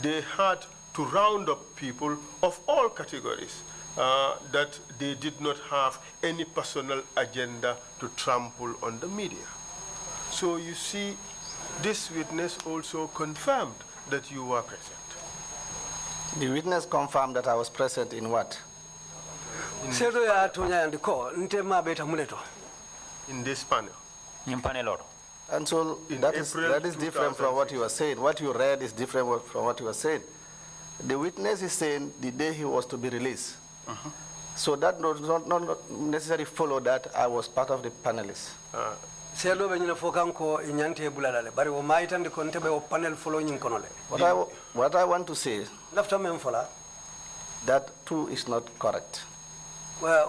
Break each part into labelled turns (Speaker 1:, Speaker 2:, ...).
Speaker 1: they had to round up people of all categories, that they did not have any personal agenda to trample on the media. So you see, this witness also confirmed that you were present.
Speaker 2: The witness confirmed that I was present in what?
Speaker 1: In this panel.
Speaker 2: And so that is different from what you were saying. What you read is different from what you were saying. The witness is saying the day he was to be released. So that does not necessarily follow that I was part of the panelists. What I want to say, that too is not correct. That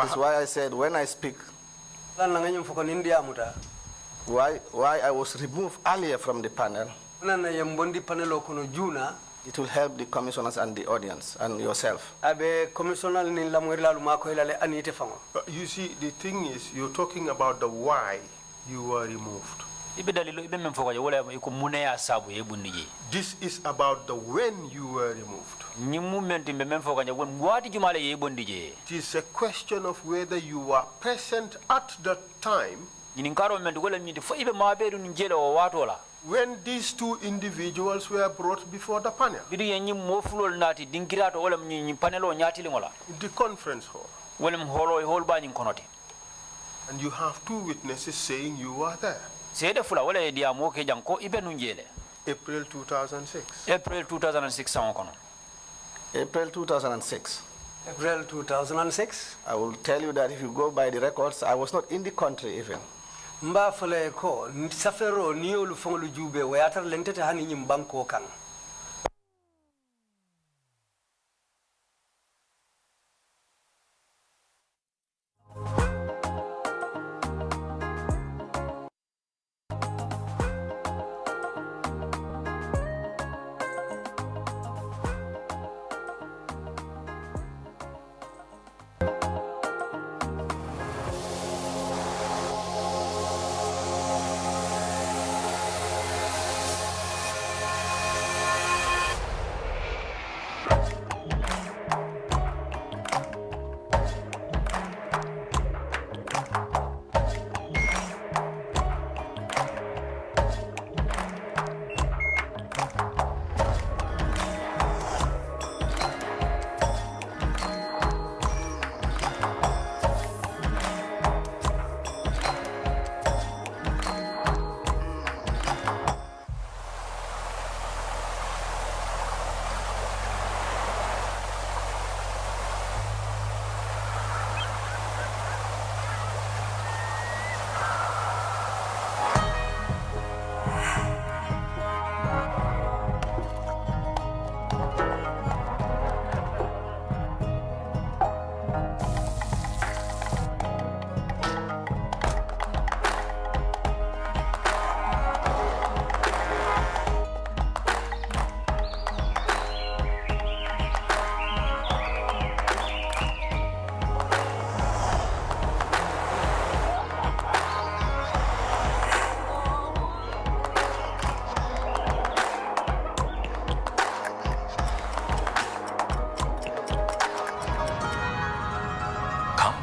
Speaker 2: is why I said when I speak, why I was removed earlier from the panel, it will help the commissioners and the audience and yourself.
Speaker 1: You see, the thing is, you're talking about the why you were removed. This is about the when you were removed. It is a question of whether you were present at that time when these two individuals were brought before the panel in the conference hall. And you have two witnesses saying you were there. April 2006.
Speaker 3: April 2006.
Speaker 2: April 2006.
Speaker 3: April 2006.
Speaker 2: I will tell you that if you go by the records, I was not in the country even.
Speaker 3: Mba fale ko safero niolu fonglu jube wayatar lentete hani nyimbanko kan.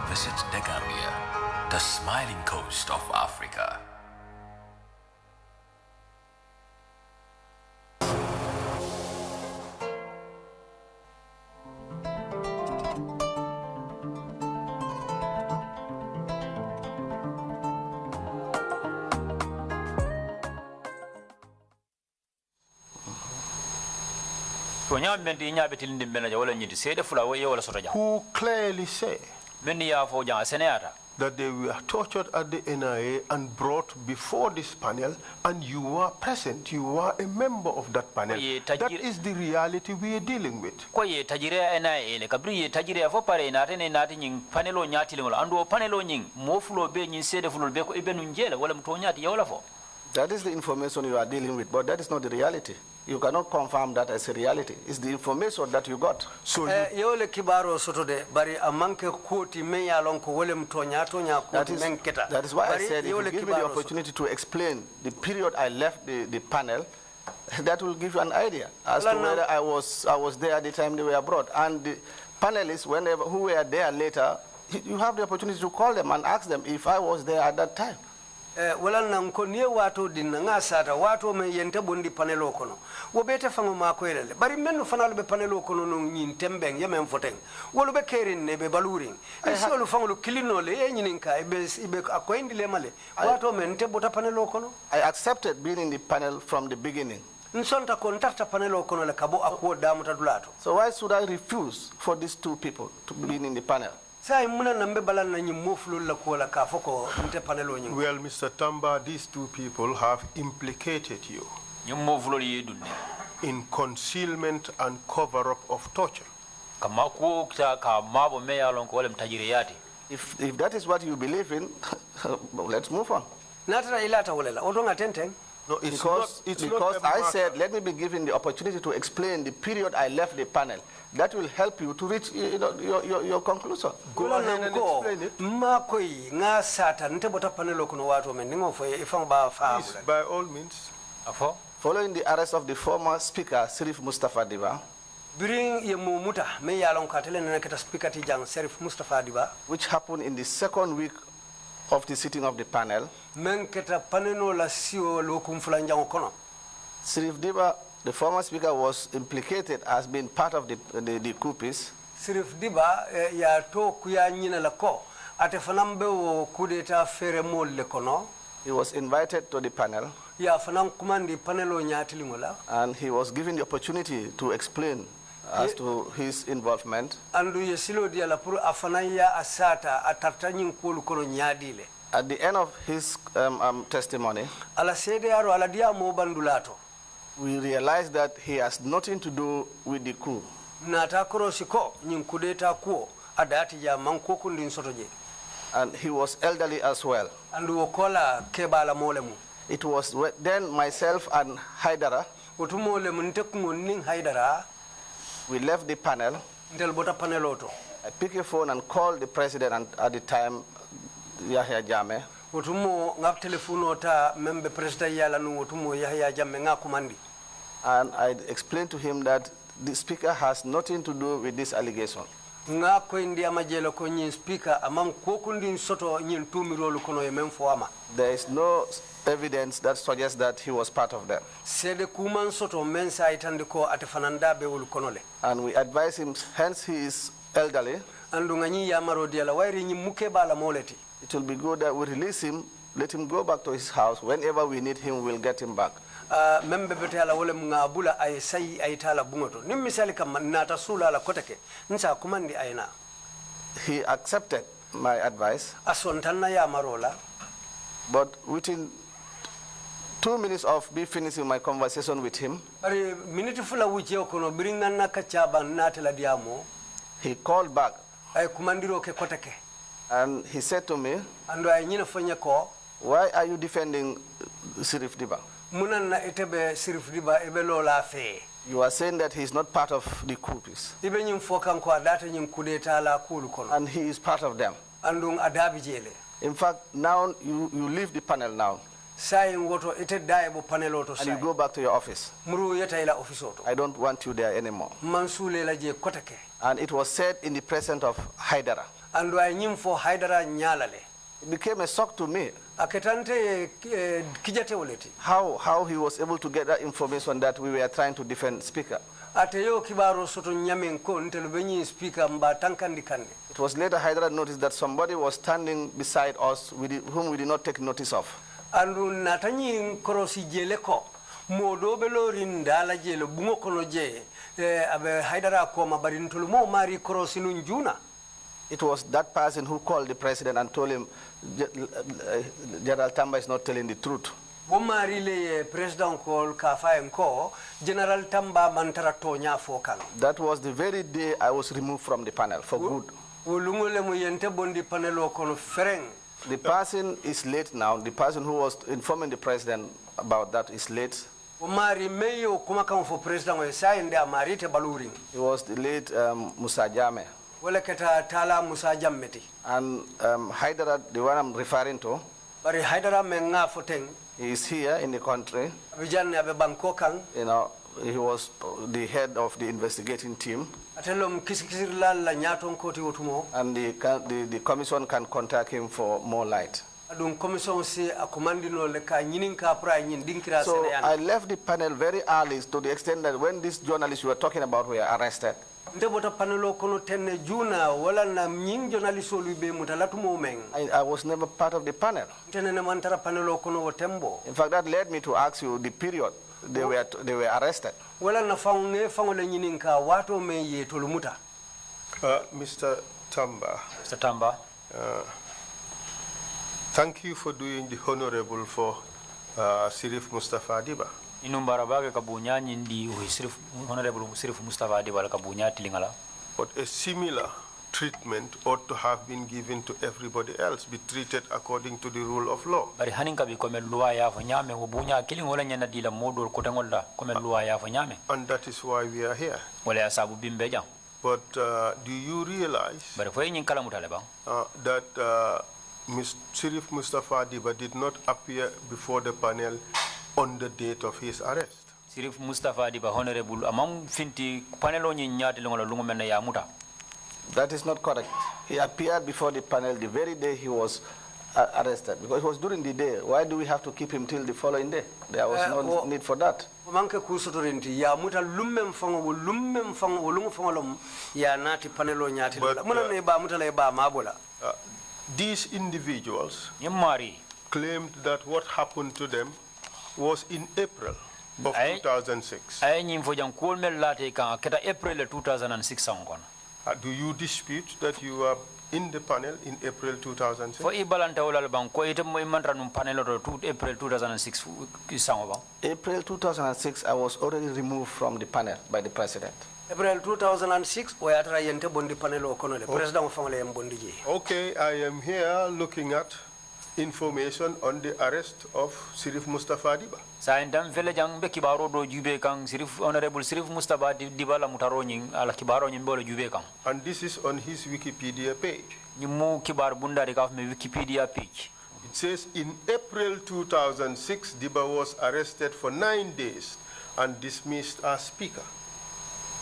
Speaker 4: Visit the Gambia, the smiling coast of Africa.
Speaker 1: Who clearly say that they were tortured at the NIA and brought before this panel, and you were present, you were a member of that panel. That is the reality we are dealing with.
Speaker 2: That is the information you are dealing with, but that is not the reality. You cannot confirm that as a reality. It's the information that you got.
Speaker 1: So
Speaker 3: yole kibaro soto de bari amanke koti me ya lonko wolem tonya koti menketa.
Speaker 2: That is why I said if you give me the opportunity to explain the period I left the panel, that will give you an idea as to whether I was there at the time they were brought. And the panelists, who were there later, you have the opportunity to call them and ask them if I was there at that time.
Speaker 3: Wala nanko niye watu dinna nga sata watu me yente bondi panelo kono wo bete fango mako elele bari menno fanalo be panelo kono no nyin tembeng yemen foteng wolu be kerin ne be baluring isolu fango kilino le e nyininka ibe akoindi le male watu men te bota panelo kono.
Speaker 2: I accepted being in the panel from the beginning.
Speaker 3: Nsonta kontakta panelo kono le kabo akwo damu tadulato.
Speaker 2: So why should I refuse for these two people to be in the panel?
Speaker 1: Well, Mr. Tamba, these two people have implicated you in concealment and cover-up of torture.
Speaker 2: If that is what you believe in, let's move on.
Speaker 1: No, because
Speaker 2: I said, let me be given the opportunity to explain the period I left the panel. That will help you to reach your conclusion.
Speaker 1: Go ahead and explain it. Please, by all means.
Speaker 2: Following the arrest of the former speaker, Sirif Mustafa Diba, which happened in the second week of the sitting of the panel, Sirif Diba, the former speaker, was implicated as being part of the coupists.
Speaker 3: Sirif Diba ya to kuya nyina lako ate fanambe wo kudeta fere mol le kono.
Speaker 2: He was invited to the panel.
Speaker 3: Ya fanam kumandi panelo nyati lingola.
Speaker 2: And he was given the opportunity to explain as to his involvement.
Speaker 3: Andu yesilo dia la puru afanaya asata atartanyin kolu kono nyadile.
Speaker 2: At the end of his testimony,
Speaker 3: ala sede aro ala dia mo bandulato.
Speaker 2: We realized that he has nothing to do with the coup. And he was elderly as well. It was then myself and Haidara, we left the panel. I picked a phone and called the president, and at the time, Yahya Jammeh. And I explained to him that the speaker has nothing to do with this allegation. There is no evidence that suggests that he was part of them. And we advise him, hence he is elderly. It will be good that we release him, let him go back to his house. Whenever we need him, we'll get him back. He accepted my advice, but within 2 minutes of me finishing my conversation with him, he called back and he said to me, why are you defending Sirif Diba? You are saying that he is not part of the coupists. And he is part of them. In fact, now you leave the panel now. And you go back to your office. I don't want you there anymore. And it was said in the presence of Haidara. It became a shock to me. How he was able to get that information that we were trying to defend Speaker. It was later Haidara noticed that somebody was standing beside us whom we did not take notice of. It was that person who called the president and told him General Tamba is not telling the truth. That was the very day I was removed from the panel for good. The person is late now. The person who was informing the president about that is late.
Speaker 3: Umari meyo kuma kan for president wa sai nda marite baluring.
Speaker 2: He was the late Musa Jame.
Speaker 3: Wala kata tala Musa Jammeti.
Speaker 2: And Haidara, the one I'm referring to,
Speaker 3: Bari Haidara menga foteng.
Speaker 2: he is here in the country.
Speaker 3: Abidjan abe Bangkokang.
Speaker 2: You know, he was the head of the investigating team.
Speaker 3: Atelom kisikisir la la nyaton koti wotumo.
Speaker 2: And the commission can contact him for more light.
Speaker 3: Adun commission si akomandi no le ka nyinin ka pra nyin dinkira
Speaker 2: So
Speaker 3: sene
Speaker 2: I left the panel very early to the extent that when these journalists you were talking about were arrested,
Speaker 3: ndebota panelo kono tenne juna wala na nyin journalist olu be mutalatu mo meng.
Speaker 2: I was never part of the panel.
Speaker 3: Tenne mantara panelo kono wotembo.
Speaker 2: In fact, that led me to ask you the period they were arrested.
Speaker 3: Wala na fange fangole nyinin ka wato me ye tolumuta.
Speaker 1: Mr. Tamba.
Speaker 4: Mr. Tamba.
Speaker 1: Thank you for doing the honorable for Sirif Mustafa Adiba.
Speaker 4: Inumbara baga kabunya nyindi Sirif Honorable Sirif Mustafa Adiba kabunya tilingala.
Speaker 1: But a similar treatment ought to have been given to everybody else, be treated according to the rule of law.
Speaker 4: Bari haninka bi kome luwa ya fanyame hubunya kiling wala nyana dila modol kotengolda kome luwa ya fanyame.
Speaker 1: And that is why we are here.
Speaker 4: Wala ya sabu bimbeja.
Speaker 1: But do you realize
Speaker 4: Bari fo yin kala mutale ba.
Speaker 1: that Sirif Mustafa Adiba did not appear before the panel on the date of his arrest?
Speaker 4: Sirif Mustafa Adiba Honorable among finti panelo nyati longola lungomena ya muta.
Speaker 2: That is not correct. He appeared before the panel the very day he was arrested, because it was during the day. Why do we have to keep him till the following day? There was no need for that.
Speaker 3: Manke kusutorinti ya muta lummem fango lungu fangolom ya nati panelo nyati muna ne ba muta le ba mabola.
Speaker 1: These individuals
Speaker 4: Yemari
Speaker 1: claimed that what happened to them was in April of 2006.
Speaker 4: ay nyim fo jang kol mel late kan keta April 2006 sangon.
Speaker 1: Do you dispute that you were in the panel in April 2006?
Speaker 4: Fo ibalanta wala ban ko ite mo mantra num panel to April 2006 sango ba.
Speaker 2: April 2006, I was already removed from the panel by the president.
Speaker 3: April 2006 oyatra yente bondi panelo kono le president fangole yem bondi ji.
Speaker 1: Okay, I am here looking at information on the arrest of Sirif Mustafa Adiba.
Speaker 4: Sa indam vele jang be kibaro do jube kan Sirif Honorable Sirif Mustafa Adiba la mutaro nyin ala kibaro nyin bolo jube kan.
Speaker 1: And this is on his Wikipedia page.
Speaker 4: Nyimu kibar bunda de kaf me Wikipedia page.
Speaker 1: It says in April 2006, Diba was arrested for 9 days and dismissed as speaker.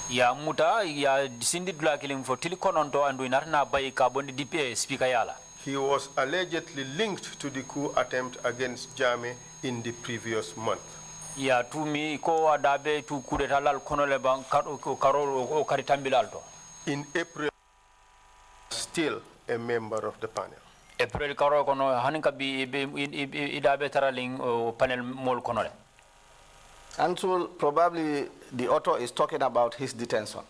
Speaker 4: Ya muta ya sindi dula kiling for tilikononto andu inarna bay ka bondi DPA speaker yala.
Speaker 1: He was allegedly linked to the coup attempt against Jame in the previous month.
Speaker 4: Ya tumi ko adabe tu kudeta lal kono le ban karo o karitambilalto.
Speaker 1: In April, still a member of the panel.
Speaker 4: April karo kono haninka bi idabe taraling panel mol kono le.
Speaker 2: Until probably the author is talking about his detention.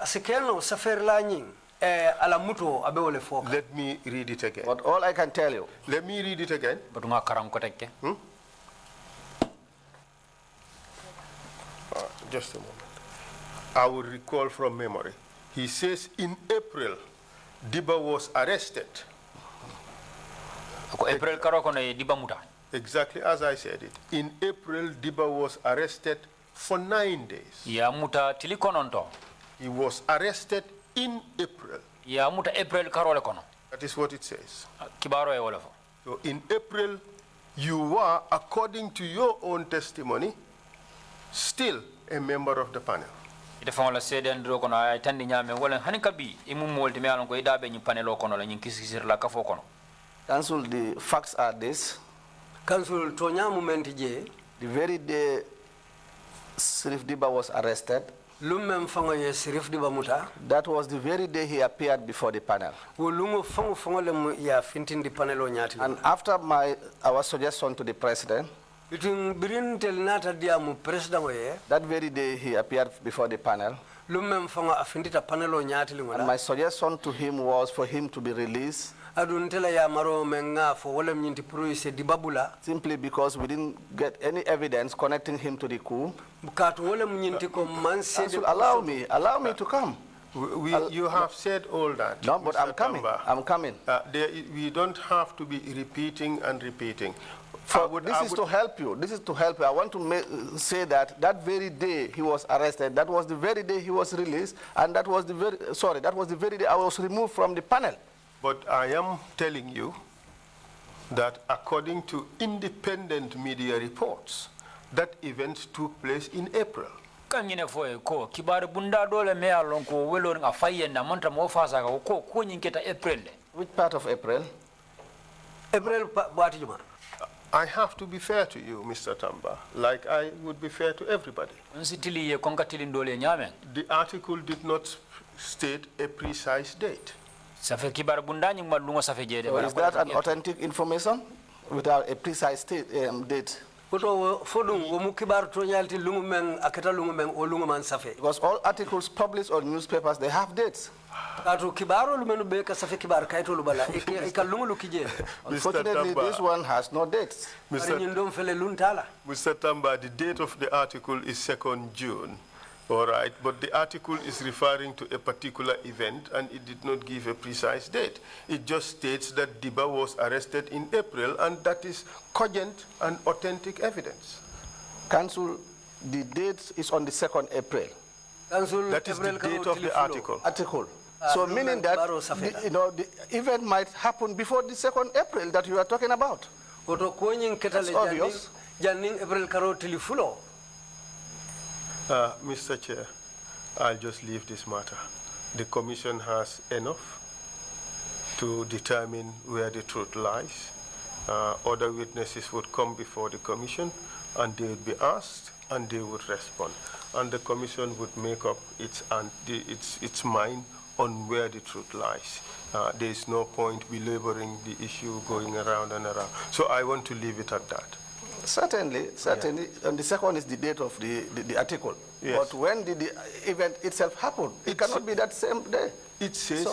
Speaker 3: Asikeno safer la nyin ala muto abe wole foka.
Speaker 1: Let me read it again.
Speaker 2: But all I can tell you.
Speaker 1: Let me read it again.
Speaker 4: But nga karam ko tekke.
Speaker 1: Just a moment. I will recall from memory. He says in April, Diba was arrested.
Speaker 4: April karo kono Diba muta.
Speaker 1: Exactly as I said it. In April, Diba was arrested for 9 days.
Speaker 4: Ya muta tilikononto.
Speaker 1: He was arrested in April.
Speaker 4: Ya muta April karo le kono.
Speaker 1: That is what it says.
Speaker 4: Kibaro e wala fo.
Speaker 1: So in April, you were, according to your own testimony, still a member of the panel.
Speaker 4: Ite fangola sede ndro kono ay tandi nyame wala haninka bi imu molti me alon ko idabe nyi panelo kono la nyi kisisir la kafo kono.
Speaker 2: Council, the facts are this.
Speaker 3: Council tonya moment je
Speaker 2: The very day Sirif Diba was arrested,
Speaker 3: lummem fango ye Sirif Diba muta.
Speaker 2: that was the very day he appeared before the panel.
Speaker 3: Wo lungo fango le ya fintindi panelo nyati.
Speaker 2: And after our suggestion to the president,
Speaker 3: Between birin tel nata dia mu president ye
Speaker 2: that very day he appeared before the panel.
Speaker 3: lummem fango afindita panelo nyati
Speaker 2: And
Speaker 3: lingola.
Speaker 2: my suggestion to him was for him to be released,
Speaker 3: Adun tela ya maro menga fo wala nyinti pruise dibabula.
Speaker 2: simply because we didn't get any evidence connecting him to the coup.
Speaker 3: Bukatu wala nyinti ko manse
Speaker 2: Council, allow me to come.
Speaker 1: You have said all that.
Speaker 2: No, but
Speaker 1: Mr.
Speaker 2: I'm coming.
Speaker 1: Tamba.
Speaker 2: I'm coming.
Speaker 1: We don't have to be repeating and repeating.
Speaker 2: This is to help you. This is to help you. I want to say that very day he was arrested, that was the very day he was released, and that was the very day I was removed from the panel.
Speaker 1: But I am telling you that according to independent media reports, that event took place in April.
Speaker 4: Kanyine foye ko kibar bunda dole me alon ko welor nga fayen na montra mo fasa ko nyinketa April.
Speaker 2: Which part of April?
Speaker 3: April bati juma.
Speaker 1: I have to be fair to you, Mr. Tamba, like I would be fair to everybody. The article did not state a precise date.
Speaker 2: So is that an authentic information without a precise date? Because all articles published on newspapers, they have dates. Unfortunately, this one has no dates.
Speaker 1: Mr. Tamba, the date of the article is 2nd June. All right, but the article is referring to a particular event and it did not give a precise date. It just states that Diba was arrested in April and that is cogent and authentic evidence.
Speaker 2: Council, the date is on the 2nd April.
Speaker 3: Council,
Speaker 1: that is the date of the article.
Speaker 2: So meaning that the event might happen before the 2nd April that you are talking about. That's obvious.
Speaker 1: Mr. Chair, I'll just leave this matter. The Commission has enough to determine where the truth lies. Other witnesses would come before the Commission and they would be asked and they would respond. And the Commission would make up its mind on where the truth lies. There is no point belaboring the issue, going around and around. So I want to leave it at that.
Speaker 2: Certainly. Yeah. And the 2nd is the date of the article.
Speaker 1: Yes.
Speaker 2: But when did the event itself happen? It cannot be that same day.
Speaker 1: It says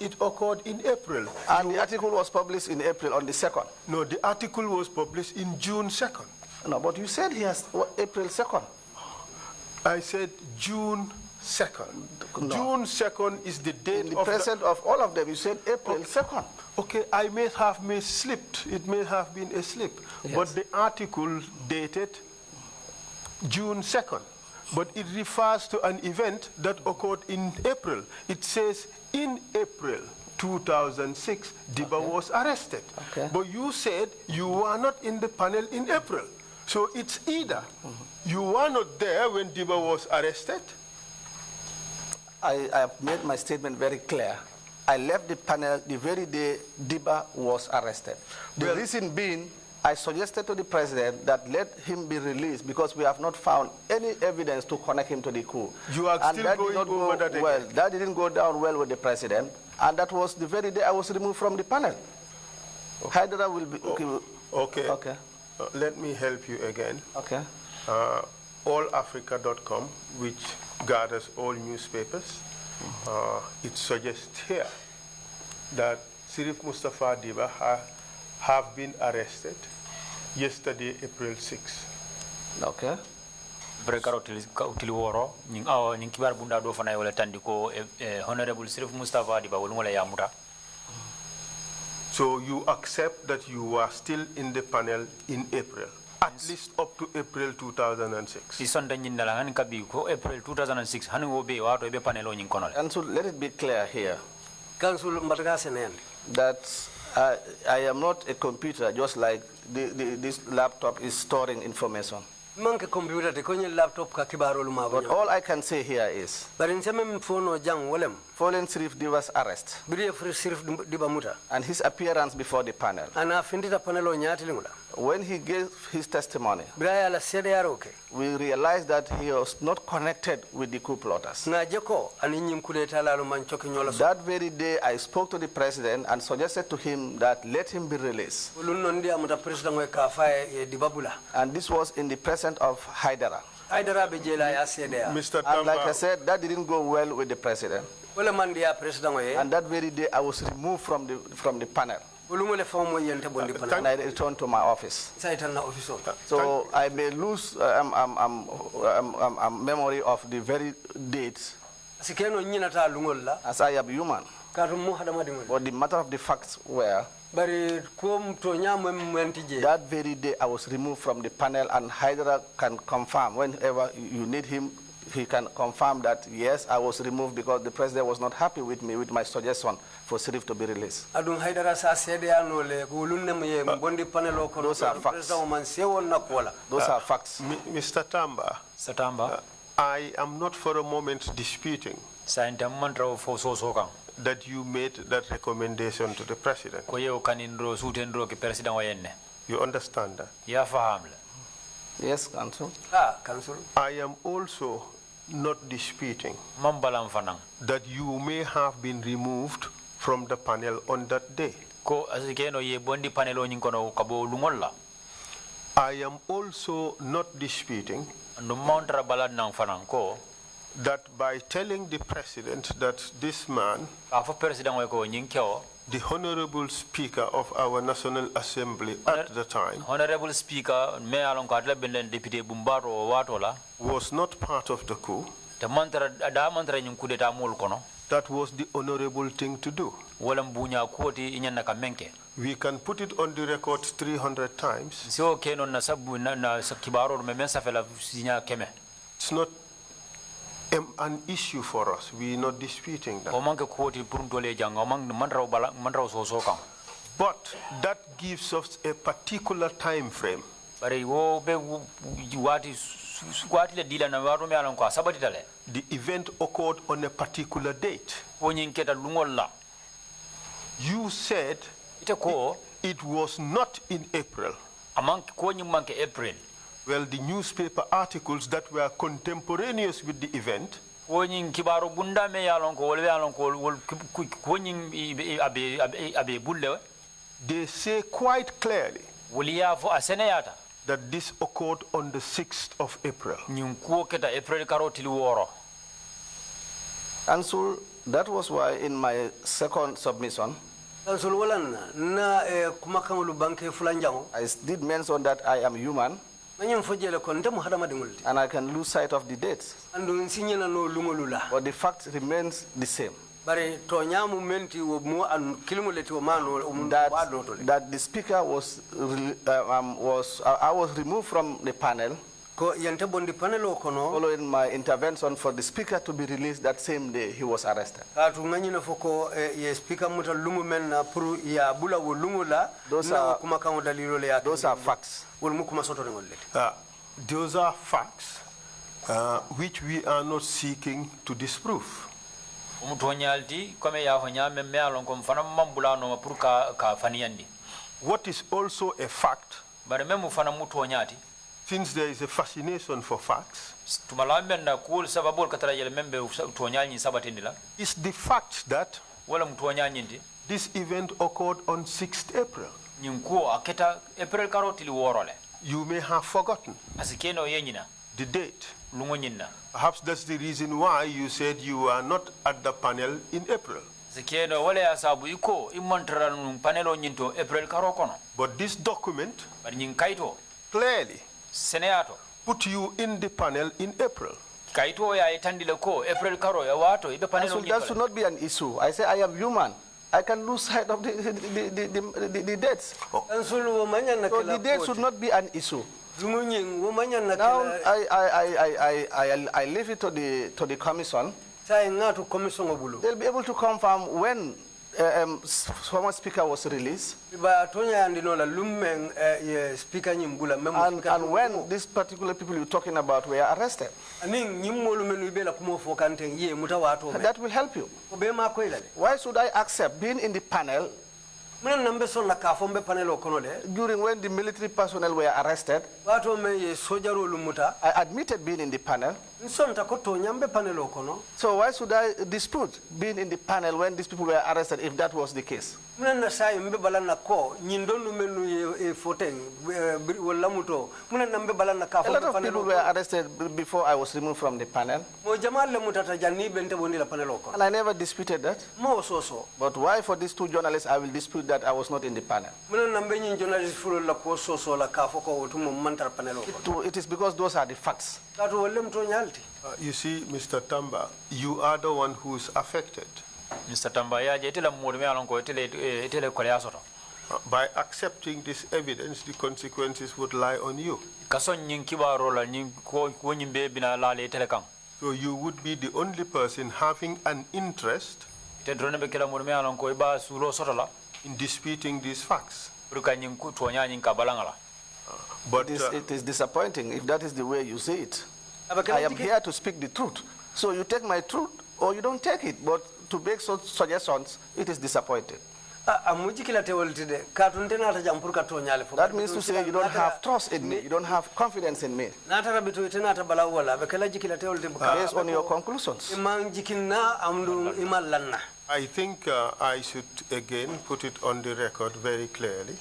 Speaker 1: it occurred in April.
Speaker 2: And the article was published in April on the 2nd.
Speaker 1: No, the article was published in June 2nd.
Speaker 2: No, but you said he has April 2nd.
Speaker 1: I said June 2nd. No. June 2nd is the date
Speaker 2: in the present of all of them. You said April 2nd.
Speaker 1: Okay, I may have slipped. It may have been a slip. Yes. But the article dated June 2nd. But it refers to an event that occurred in April. It says in April 2006, Diba was arrested.
Speaker 2: Okay.
Speaker 1: But you said you were not in the panel in April. So it's either you were not there when Diba was arrested.
Speaker 2: I have made my statement very clear. I left the panel the very day Diba was arrested. The reason being, I suggested to the president that let him be released because we have not found any evidence to connect him to the coup.
Speaker 1: You are still going over that again.
Speaker 2: Well, that didn't go down well with the president, and that was the very day I was removed from the panel. Okay. Hydra will be...
Speaker 1: Okay. Let me help you again.
Speaker 2: Okay.
Speaker 1: Allafrica.com, which gathers all newspapers, it suggests here that Sirif Mustafa Diba have been arrested yesterday, April 6.
Speaker 2: Okay.
Speaker 4: Honorable Sirif Mustafa Diba wolungola yamuta.
Speaker 1: So you accept that you were still in the panel in April, at least up to April 2006.
Speaker 4: April 2006.
Speaker 2: And so let it be clear here that I am not a computer, just like this laptop is storing information. But all I can say here is, following Sirif Diba's arrest and his appearance before the panel, when he gave his testimony, we realized that he was not connected with the coup plotters. That very day, I spoke to the president and suggested to him that let him be released. And this was in the presence of Haidara.
Speaker 1: Mr. Tamba,
Speaker 2: and like I said, that didn't go well with the president. And that very day, I was removed from the panel. And I returned to my office. So I may lose memory of the very date
Speaker 3: sikeno nyina ta lungol la
Speaker 2: as I am human.
Speaker 3: katu mu hadama dingol
Speaker 2: But the matter of the facts were
Speaker 3: bari ko to nyamo mentije
Speaker 2: that very day I was removed from the panel, and Hydra can confirm whenever you need him. He can confirm that yes, I was removed because the president was not happy with me with my suggestion for Sirif to be released.
Speaker 3: adun haydara sa sede anole ko lunne me bondi panelo ko
Speaker 2: those are facts.
Speaker 3: man sewon nakola
Speaker 2: Those are facts.
Speaker 1: Mr. Tamba, I am not for a moment disputing that you made that recommendation to the president. You understand that?
Speaker 2: Yes, Council.
Speaker 3: Council.
Speaker 1: I am also not disputing that you may have been removed from the panel on that day. I am also not disputing that by telling the president that this man, the Honorable Speaker of our National Assembly at the time,
Speaker 4: Honorable Speaker,
Speaker 1: was not part of the coup, that was the honorable thing to do. We can put it on the record 300 times. It's not an issue for us. We are not disputing that. But that gives us a particular time frame. The event occurred on a particular date. You said it was not in April. Well, the newspaper articles that were contemporaneous with the event, they say quite clearly that this occurred on the 6th of April.
Speaker 2: And so that was why in my second submission, I did mention that I am human and I can lose sight of the dates. But the fact remains the same. That the speaker I was removed from the panel following my intervention for the speaker to be released that same day he was arrested. Those are facts.
Speaker 1: Those are facts which we are not seeking to disprove. What is also a fact, since there is a fascination for facts, is the fact that this event occurred on 6th April. You may have forgotten the date. Perhaps that's the reason why you said you are not at the panel in April. But this document clearly put you in the panel in April.
Speaker 2: So that should not be an issue. I say I am human. I can lose sight of the dates. So the date should not be an issue. Now I leave it to the commission. They'll be able to confirm when former speaker was released and when these particular people you're talking about were arrested. That will help you. Why should I accept being in the panel during when the military personnel were arrested? I admitted being in the panel. So why should I dispute being in the panel when these people were arrested if that was the case?
Speaker 3: Muna sai mbe balana ko nyindonu menu e foteng wala muto muna nambe balana ka
Speaker 2: a lot of people were arrested before I was removed from the panel.
Speaker 3: Mo jamal le mutata janni bente bondi la panel ko.
Speaker 2: And I never disputed that.
Speaker 3: Mo so.
Speaker 2: But why for these two journalists I will dispute that I was not in the panel?
Speaker 3: Muna nambe nyin journalist fulo la ko so la ka foko wotumo mantar panel ko.
Speaker 2: It is because those are the facts.
Speaker 1: You see, Mr. Tamba, you are the one who is affected.
Speaker 4: Mr. Tamba ya je tele mo me alon ko tele ko ya soto.
Speaker 1: By accepting this evidence, the consequences would lie on you.
Speaker 4: Kason nyin kibaro la nyin ko nyimbe bina la le tele kan.
Speaker 1: So you would be the only person having an interest
Speaker 4: Te drone be kala mo me alon ko ba sulo soto la
Speaker 1: in disputing these facts.
Speaker 4: Ruka nyin ku to nya nyin ka balangala.
Speaker 1: But
Speaker 2: it is disappointing if that is the way you see it. I am here to speak the truth. So you take my truth or you don't take it. But to make such suggestions, it is disappointing. That means to say you don't have trust in me, you don't have confidence in me. Based on your conclusions.
Speaker 1: I think I should again put it on the record very clearly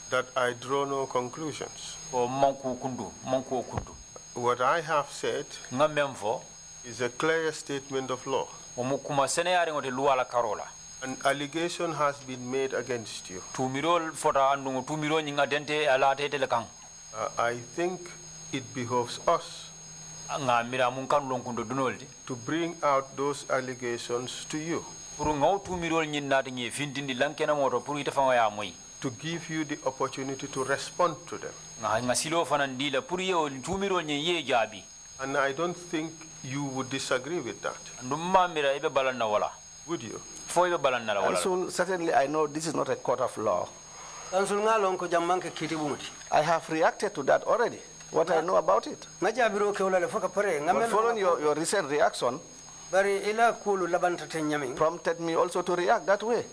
Speaker 1: that I draw no conclusions. What I have said is a clear statement of law. An allegation has been made against you. I think it behoves us to bring out those allegations to you, to give you the opportunity to respond to them. And I don't think you would disagree with that. Would you?
Speaker 2: Counsel, certainly I know this is not a court of law. I have reacted to that already, what I know about it. But following your recent reaction, prompted me also to react that way.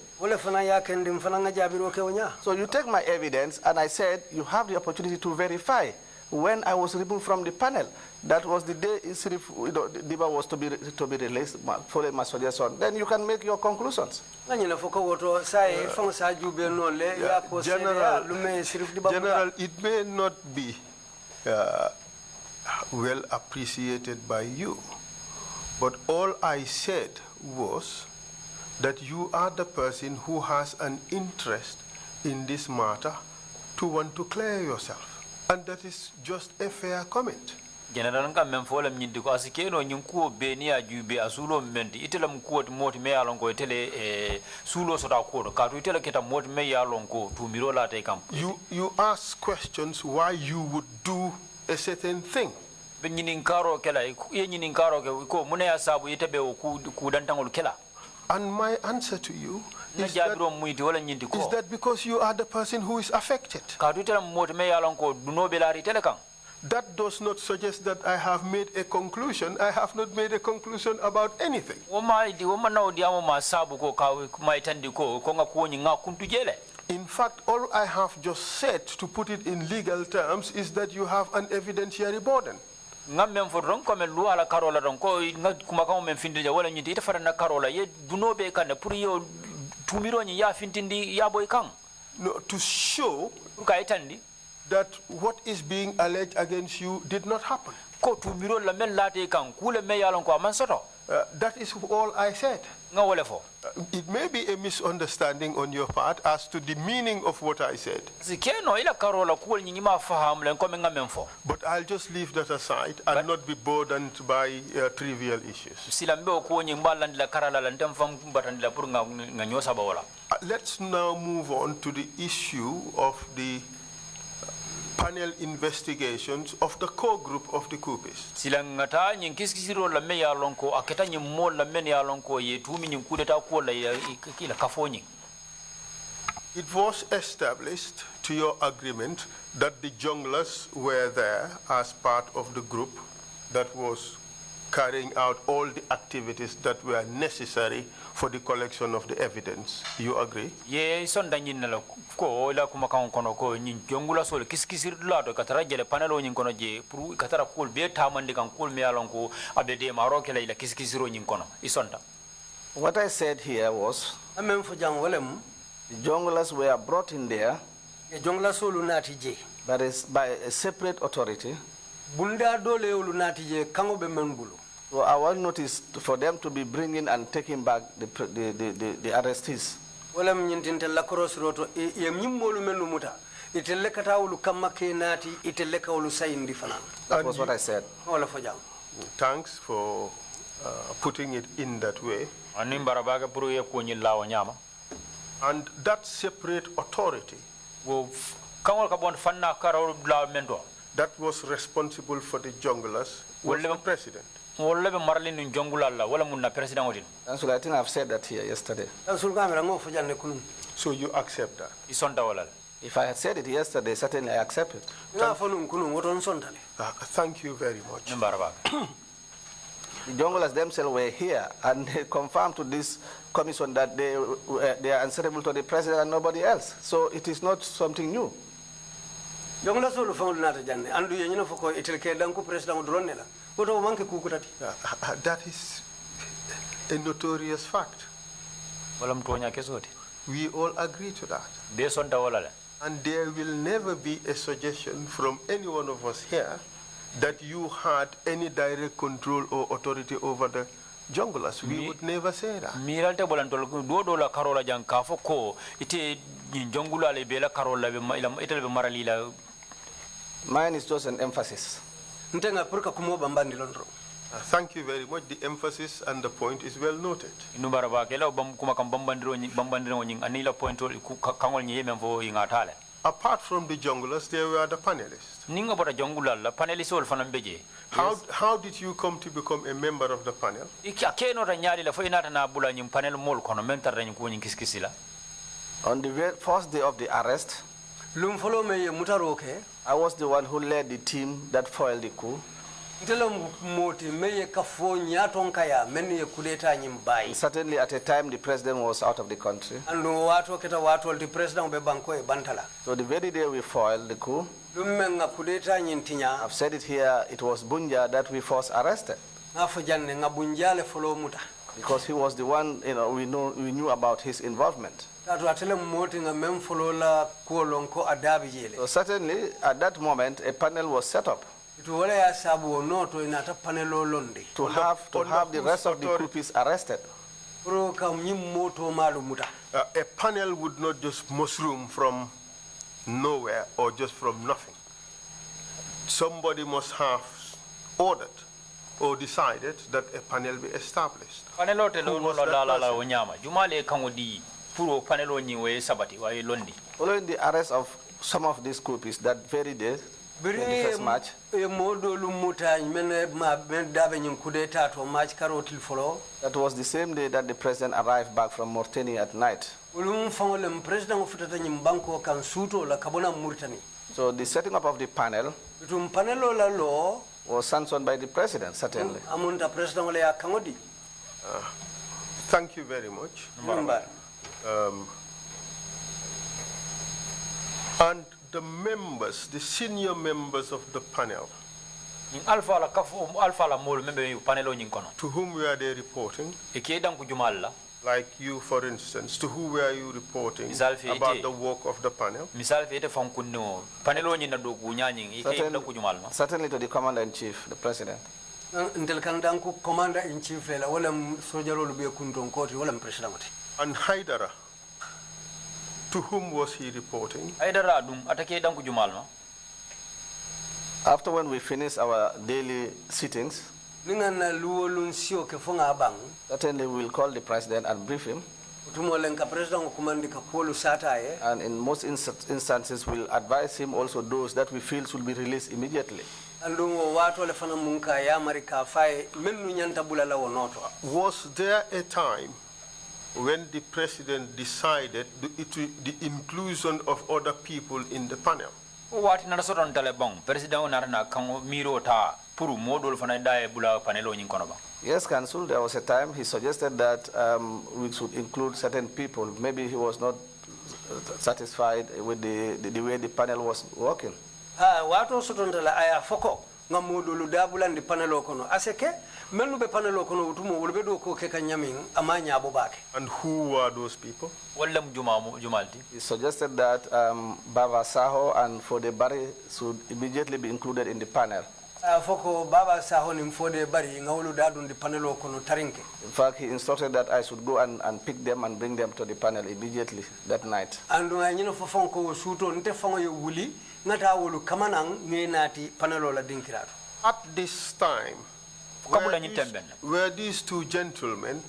Speaker 2: So you take my evidence, and I said you have the opportunity to verify when I was removed from the panel. That was the day Diba was to be released, following my suggestion. Then you can make your conclusions.
Speaker 1: General, it may not be well appreciated by you, but all I said was that you are the person who has an interest in this matter to want to clear yourself. And that is just a fair comment.
Speaker 4: General nga memfolam nyindi ko asikeno nyinkuo benia jube asulo mendi itela mkuo moti me alonko itele sulo sota ko ka to itela keta moti me alonko tu mirola te kam.
Speaker 1: You ask questions why you would do a certain thing.
Speaker 4: Be nyinin karo kela ye nyinin karo ko mune asabu itebe ku dantangol kela.
Speaker 1: And my answer to you is that because you are the person who is affected. That does not suggest that I have made a conclusion. I have not made a conclusion about anything. In fact, all I have just said, to put it in legal terms, is that you have an evidentiary burden.
Speaker 4: Ngam for ronko men luala karola ronko kumaka men findija wala nyiti ita farana karola ye dunobe kan pour yo tumiro ni ya fintindi ya boy kan.
Speaker 1: No, to show
Speaker 4: ka itandi
Speaker 1: that what is being alleged against you did not happen.
Speaker 4: Ko tumiro la men late kan kule me yalon ko man soto.
Speaker 1: That is all I said. It may be a misunderstanding on your part as to the meaning of what I said. But I'll just leave that aside and not be burdened by trivial issues. Let's now move on to the issue of the panel investigations of the core group of the coupists. It was established, to your agreement, that the junglers were there as part of the group that was carrying out all the activities that were necessary for the collection of the evidence. You agree?
Speaker 4: Ye son danyin na ko ila kuma kan kono ko nyin jongula sol kiskisir lato katara jele panelo nyin kono je pour katara kul be tamandi kan kul mi alon ko abede maro kala ila kiskisiro nyin kono isonta.
Speaker 2: What I said here was the jonglers were brought in there that is by a separate authority. So our notice for them to be bringing and taking back the arrestees. That was what I said.
Speaker 1: Thanks for putting it in that way. And that separate authority that was responsible for the junglers was the president.
Speaker 2: So I think I've said that here yesterday.
Speaker 1: So you accept that?
Speaker 2: If I had said it yesterday, certainly I accept it.
Speaker 1: Thank you very much.
Speaker 2: The junglers themselves were here and they confirmed to this commission that they are answerable to the president and nobody else. So it is not something new.
Speaker 1: That is a notorious fact. We all agree to that. And there will never be a suggestion from any one of us here that you had any direct control or authority over the junglers. We would never say that.
Speaker 2: Mine is just an emphasis.
Speaker 1: Thank you very much. The emphasis and the point is well noted. Apart from the junglers, there were the panelists. How did you come to become a member of the panel?
Speaker 2: On the first day of the arrest, I was the one who led the team that foiled the coup. Certainly at a time the president was out of the country. So the very day we foiled the coup, I've said it here, it was Bunja that we first arrested. Because he was the one, we knew about his involvement. So certainly at that moment a panel was set up to have the rest of the groupies arrested.
Speaker 1: A panel would not just mushroom from nowhere or just from nothing. Somebody must have ordered or decided that a panel be established. Following
Speaker 2: the arrest of some of these groupies that very day, the first match, that was the same day that the president arrived back from Mauritania at night. So the setting up of the panel was sanctioned by the president, certainly.
Speaker 1: Thank you very much. And the members, the senior members of the panel, to whom were they reporting? Like you, for instance, to who were you reporting about the work of the panel?
Speaker 2: Certainly to the commander-in-chief, the president.
Speaker 1: And Haidara, to whom was he reporting?
Speaker 2: After when we finished our daily sittings, certainly we will call the president and brief him. And in most instances, we'll advise him also those that we feel should be released immediately.
Speaker 1: Was there a time when the president decided the inclusion of other people in the panel?
Speaker 4: puru modol fana dae bula panelo nyin kono ba.
Speaker 2: Yes, Council, there was a time he suggested that we should include certain people. Maybe he was not satisfied with the way the panel was working.
Speaker 3: Wato sotondala aya foko ngamudulu dabulan di panelo kono aseke menu be panelo kono utumo ulbe do ko ke kanyamin amanya abobake.
Speaker 1: And who were those people?
Speaker 4: Wallam jumalti.
Speaker 2: He suggested that Baba Saho and Fode Bari should immediately be included in the panel.
Speaker 3: Foko Baba Saho ni Fode Bari ngawulu dadu di panelo kono tarinke.
Speaker 2: In fact, he instructed that I should go and pick them and bring them to the panel immediately that night.
Speaker 3: Andu ngino fofonko suto nte fongo yo wuli ngata wulu kamanang ngenati panelo la dinkirado.
Speaker 1: At this time, were these two gentlemen,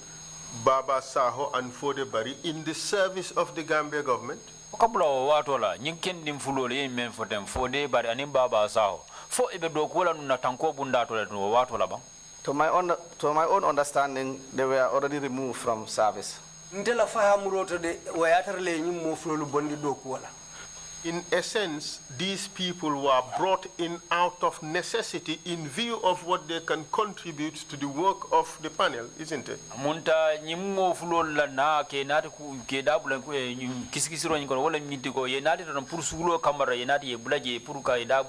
Speaker 1: Baba Saho and Fode Bari, in the service of the Gambia government?
Speaker 4: Kabula watola nyinken dim fulole men fotem Fode Bari anim Baba Saho. Fo ebe do kola na tanko bunda to watola ba.
Speaker 2: To my own understanding, they were already removed from service.
Speaker 3: Ntela fahamu roto de wayatarle nyimmo fulolu bondi do kola.
Speaker 1: In essence, these people were brought in out of necessity in view of what they can contribute to the work of the panel, isn't it?
Speaker 4: Munta nyimmo fulola na ke nati ku ke dabula ku kisikisiro nyiko wala nyitiko ye nati to pour sulo kamara ye nati ye bulaje pour ka ye la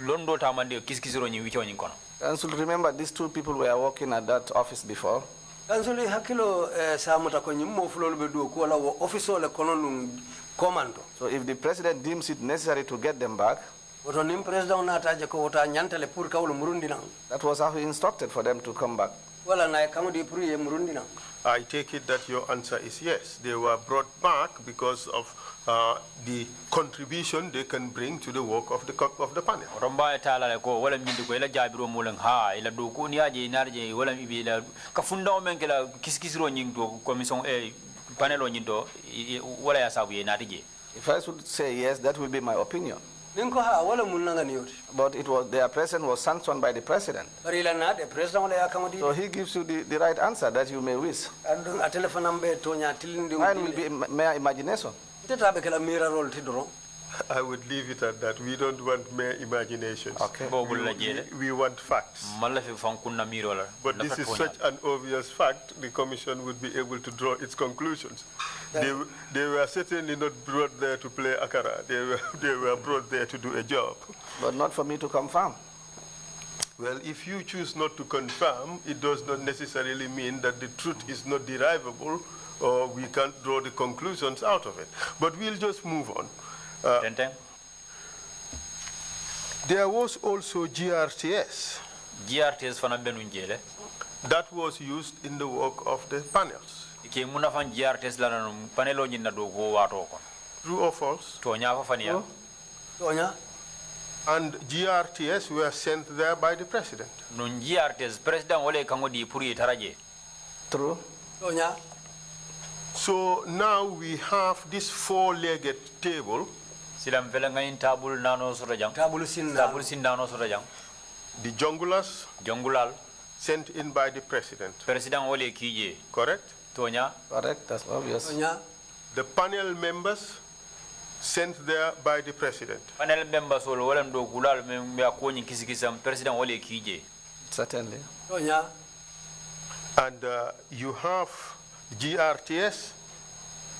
Speaker 4: londo tamande kisikisiro nyi wicho nyiko.
Speaker 2: And so remember, these two people were working at that office before.
Speaker 3: Kansuli hakilo samuta ko nyimmo fulolu be do ko la office ole kono num commando.
Speaker 2: So if the president deems it necessary to get them back,
Speaker 3: that
Speaker 2: was how he instructed for them to come back.
Speaker 1: I take it that your answer is yes. They were brought back because of the contribution they can bring to the work of the panel.
Speaker 4: Romba tala ko wala mindi ko ila jabiro mulang ha ila do ko ni aje narje wala ibila ka funda men kala kiskisiro nyinto commission panel nyinto wala ya sabu ye narje.
Speaker 2: If I should say yes, that would be my opinion. But their presence was sanctioned by the president. So he gives you the right answer that you may wish. Mine will be mere imagination.
Speaker 1: I would leave it at that. We don't want mere imaginations.
Speaker 2: Okay.
Speaker 1: We want facts. But this is such an obvious fact, the commission would be able to draw its conclusions. They were certainly not brought there to play akara. They were brought there to do a job.
Speaker 2: But not for me to confirm.
Speaker 1: Well, if you choose not to confirm, it does not necessarily mean that the truth is not derivable or we can't draw the conclusions out of it. But we'll just move on. There was also GRTS.
Speaker 4: GRTS fana benunjele.
Speaker 1: That was used in the work of the panels.
Speaker 4: Ke muna fan GRTS la no panelo nyina do go wato ko.
Speaker 1: True or false?
Speaker 4: Tonya fa fania.
Speaker 3: Tonya.
Speaker 1: And GRTS were sent there by the president.
Speaker 4: Non GRTS president wole kango di pour yetaraje.
Speaker 2: True.
Speaker 3: Tonya.
Speaker 1: So now we have this four-legged table.
Speaker 4: Silam velenga in tabul nano sorajang. Tabul sin nano sorajang.
Speaker 1: The
Speaker 4: jongulal
Speaker 1: sent in by the president.
Speaker 4: President wole kije.
Speaker 1: Correct?
Speaker 4: Tonya.
Speaker 2: Correct, that's obvious.
Speaker 3: Tonya.
Speaker 1: The panel members sent there by the president.
Speaker 4: Panel members wole do gulal me akoni kisikisam president wole kije.
Speaker 2: Certainly.
Speaker 3: Tonya.
Speaker 1: And you have GRTS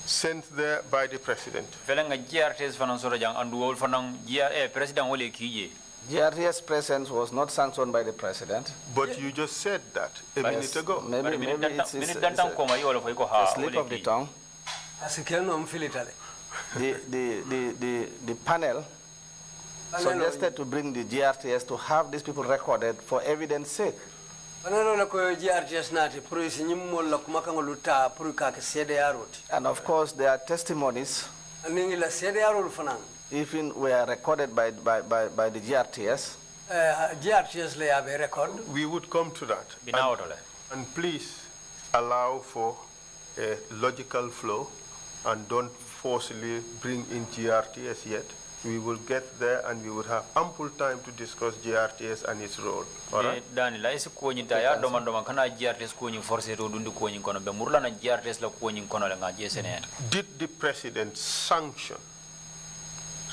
Speaker 1: sent there by the president.
Speaker 4: Velenga GRTS fanan sorajang andu wol fanan president wole kije.
Speaker 2: GRTS presence was not sanctioned by the president.
Speaker 1: But you just said that a minute ago.
Speaker 2: Maybe it's a slip of the tongue. The panel suggested to bring the GRTS to have these people recorded for evidence sake. And of course, there are testimonies even were recorded by the GRTS.
Speaker 1: We would come to that. And please allow for a logical flow and don't forcibly bring in GRTS yet. We will get there and we would have ample time to discuss GRTS and its role. All right? Did the president sanction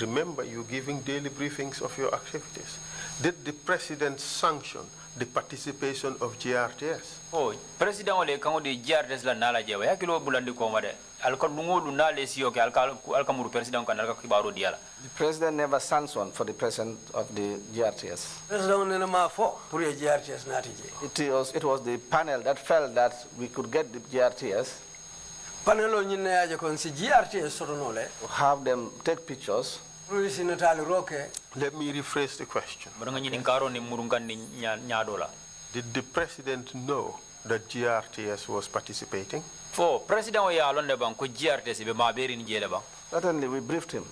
Speaker 1: Remember, you're giving daily briefings of your activities. Did the president sanction the participation of GRTS?
Speaker 4: Oh, president ole kango di GRTS la nala jewa yakilo bulandi ko made alko nungolu nale siyo ke alkamuru president kan alka kibaro diala.
Speaker 2: The president never sanctioned for the president of the GRTS.
Speaker 3: President nena ma fo pour GRTS natije.
Speaker 2: It was the panel that felt that we could get the GRTS.
Speaker 3: Panel on nyine aje kon si GRTS sotonole.
Speaker 2: Have them take pictures.
Speaker 1: Let me rephrase the question. Did the president know that GRTS was participating?
Speaker 2: Certainly, we briefed him.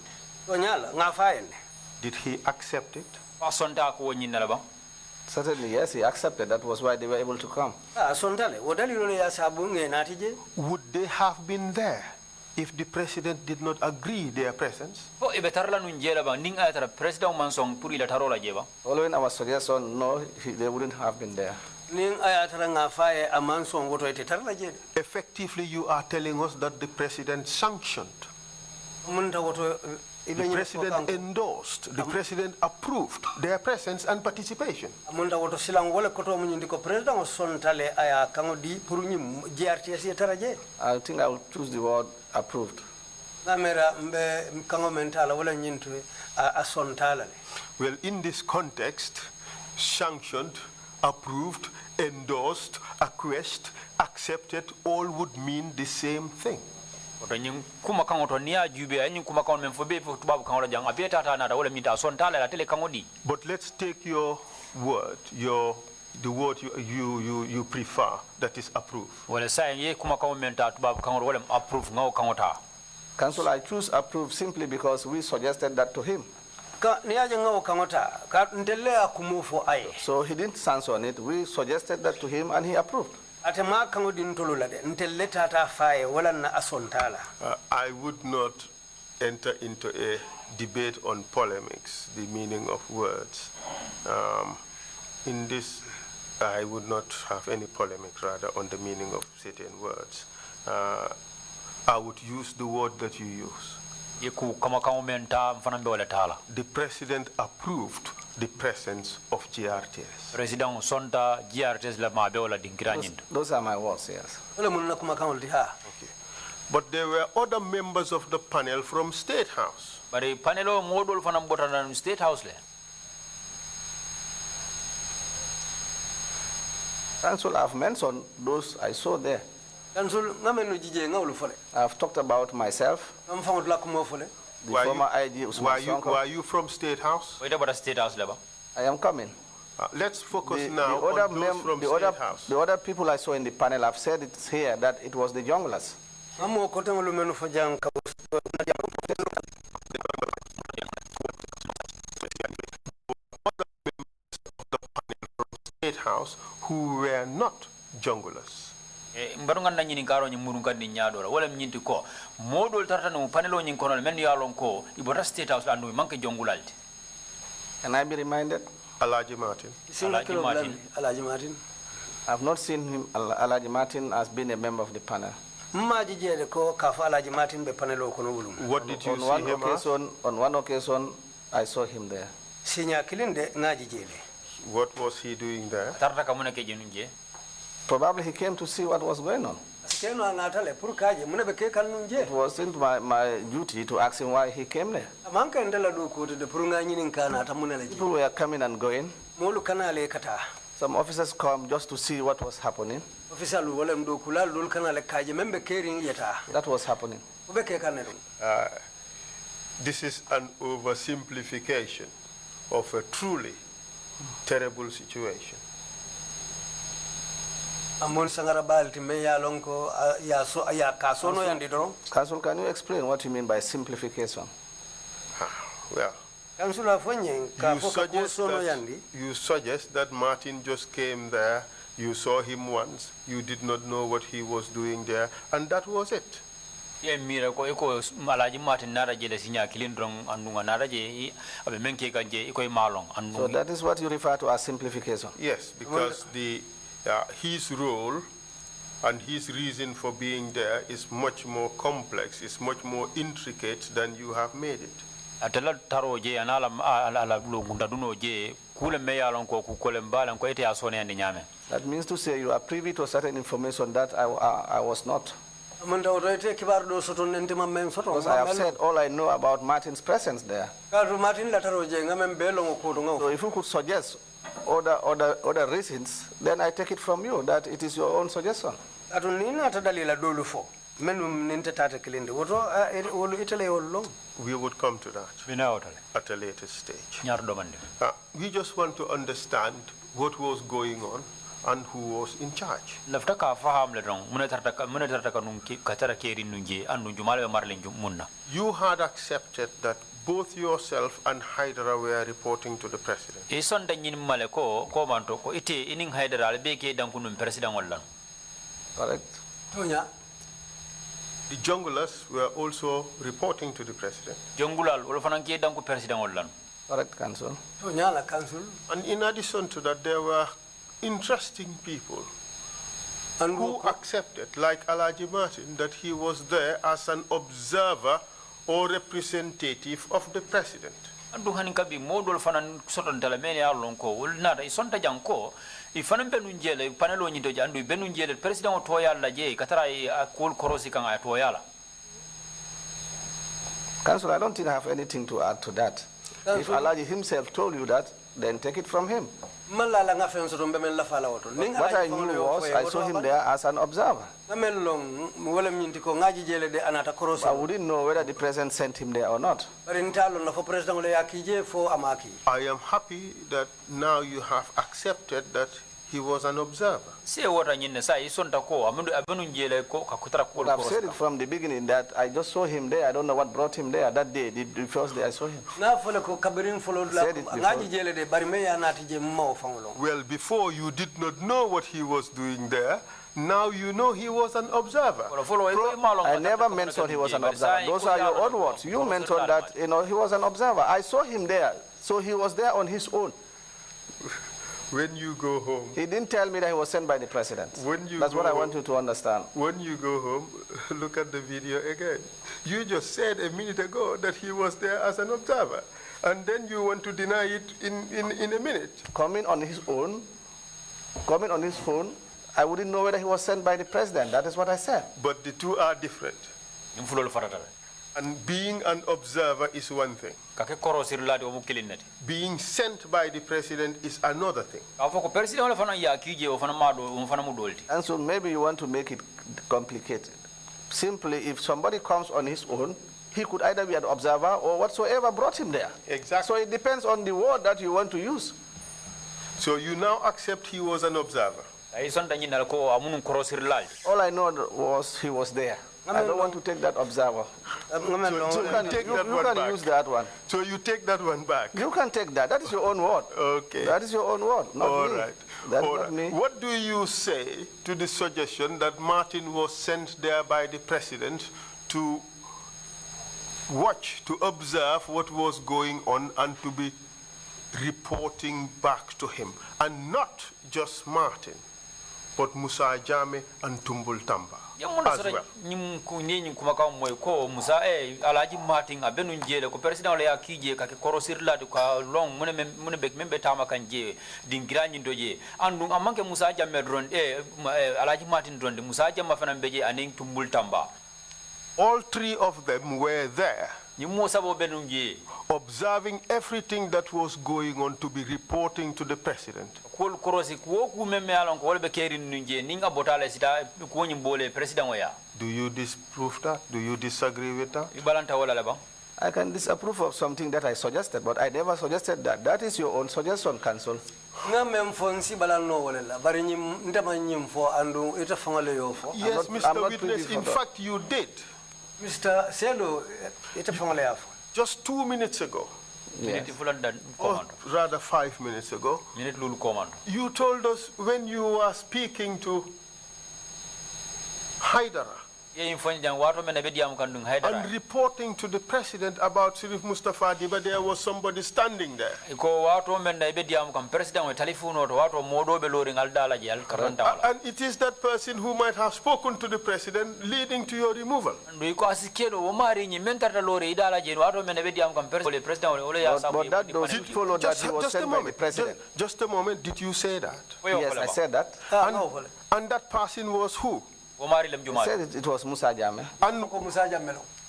Speaker 1: Did he accept it?
Speaker 2: Certainly, yes, he accepted. That was why they were able to come.
Speaker 1: Would they have been there if the president did not agree their presence?
Speaker 2: Following our suggestion, no, they wouldn't have been there.
Speaker 1: Effectively, you are telling us that the president sanctioned. The president endorsed, the president approved their presence and participation.
Speaker 2: I think I will choose the word approved.
Speaker 1: Well, in this context, sanctioned, approved, endorsed, acquiesced, accepted, all would mean the same thing. But let's take your word, the word you prefer, that is approved.
Speaker 2: Council, I choose approve simply because we suggested that to him. So he didn't sanction it. We suggested that to him and he approved.
Speaker 1: I would not enter into a debate on polemics, the meaning of words. In this, I would not have any polemic, rather, on the meaning of certain words. I would use the word that you use. The president approved the presence of GRTS.
Speaker 2: Those are my words, yes.
Speaker 1: Okay. But there were other members of the panel from State House.
Speaker 2: Council, I've mentioned those I saw there. I've talked about myself.
Speaker 1: Were you from State House?
Speaker 2: I am coming.
Speaker 1: Let's focus now on those from State House.
Speaker 2: The other people I saw in the panel, I've said it here that it was the junglers.
Speaker 1: State House who were not junglers.
Speaker 2: Can I be reminded?
Speaker 1: Alaji Martin.
Speaker 3: Alaji Martin.
Speaker 2: I've not seen him, Alaji Martin, as being a member of the panel.
Speaker 1: What did you see him as?
Speaker 2: On one occasion, I saw him there.
Speaker 1: What was he doing there?
Speaker 2: Probably he came to see what was going on. It wasn't my duty to ask him why he came there. People were coming and going. Some officers come just to see what was happening. That was happening.
Speaker 1: This is an oversimplification of a truly terrible situation.
Speaker 2: Council, can you explain what you mean by simplification?
Speaker 1: Well, you suggest that Martin just came there, you saw him once, you did not know what he was doing there, and that was it.
Speaker 2: So that is what you refer to as simplification?
Speaker 1: Yes, because his role and his reason for being there is much more complex, it's much more intricate than you have made it.
Speaker 4: atela taro je anala ala lungunda duno je kule meyalon ko ku kolembalan ko ite asone andi nyame.
Speaker 2: That means to say you are privy to certain information that I was not. Because I have said all I know about Martin's presence there. So if you could suggest other reasons, then I take it from you that it is your own suggestion.
Speaker 1: We would come to that at a later stage. We just want to understand what was going on and who was in charge. You had accepted that both yourself and Hydra were reporting to the president.
Speaker 2: Correct.
Speaker 1: The junglers were also reporting to the president.
Speaker 2: Correct, Council.
Speaker 1: And in addition to that, there were interesting people who accepted, like Alaji Martin, that he was there as an observer or representative of the president.
Speaker 4: Andu hani kabi modol fanan soton talamene alon ko ulnata isonta janko ifanan benunjele panelo nyido jandu benunjele president otoya la je katara kol korosi kan atoya la.
Speaker 2: Council, I don't think I have anything to add to that. If Alaji himself told you that, then take it from him. What I knew was I saw him there as an observer. I wouldn't know whether the president sent him there or not.
Speaker 1: I am happy that now you have accepted that he was an observer.
Speaker 2: But I've said it from the beginning that I just saw him there. I don't know what brought him there that day, the first day I saw him.
Speaker 1: Well, before you did not know what he was doing there. Now you know he was an observer.
Speaker 2: I never mentioned he was an observer. Those are your own words. You mentioned that he was an observer. I saw him there, so he was there on his own.
Speaker 1: When you go home,
Speaker 2: he didn't tell me that he was sent by the president. That's what I want you to understand.
Speaker 1: When you go home, look at the video again. You just said a minute ago that he was there as an observer, and then you want to deny it in a minute.
Speaker 2: Coming on his phone, I wouldn't know whether he was sent by the president. That is what I said.
Speaker 1: But the two are different. And being an observer is one thing. Being sent by the president is another thing.
Speaker 2: And so maybe you want to make it complicated. Simply, if somebody comes on his own, he could either be an observer or whatsoever brought him there.
Speaker 1: Exactly.
Speaker 2: So it depends on the word that you want to use.
Speaker 1: So you now accept he was an observer.
Speaker 2: All I know was he was there. I don't want to take that observer.
Speaker 1: So you can use that one. So you take that one back.
Speaker 2: You can take that. That is your own word.
Speaker 1: Okay.
Speaker 2: That is your own word, not
Speaker 1: All
Speaker 2: me.
Speaker 1: right.
Speaker 2: That's
Speaker 1: All
Speaker 2: not
Speaker 1: right.
Speaker 2: me.
Speaker 1: What do you say to the suggestion that Martin was sent there by the president to watch, to observe what was going on and to be reporting back to him? And not just Martin, but Musa Jame and Tombong Tamba as well.
Speaker 4: Alaji Martin abenu njele ko president le akije ka korosir la ka long mune bek membe tama kanje dingrani ndoje andu amanke Musa Jame dron Alaji Martin dron de Musa Jame fana beje aning Tombong Tamba.
Speaker 1: All three of them were there, observing everything that was going on to be reporting to the president. Do you disprove that? Do you disagree with that?
Speaker 2: I can disapprove of something that I suggested, but I never suggested that. That is your own suggestion, Council.
Speaker 1: Yes, Mr. Witness, in fact you did.
Speaker 3: Mr. Selo,
Speaker 1: just 2 minutes ago,
Speaker 2: Yes.
Speaker 1: or rather 5 minutes ago, you told us when you were speaking to Hydra
Speaker 4: and
Speaker 1: reporting to the president about Sirif Mustafa Diba, there was somebody standing there. And it is that person who might have spoken to the president leading to your removal.
Speaker 2: But that doesn't follow that he was sent by the president.
Speaker 1: Just a moment, did you say that?
Speaker 2: Yes, I said that.
Speaker 1: And that person was who?
Speaker 2: I said it was Musa Jame.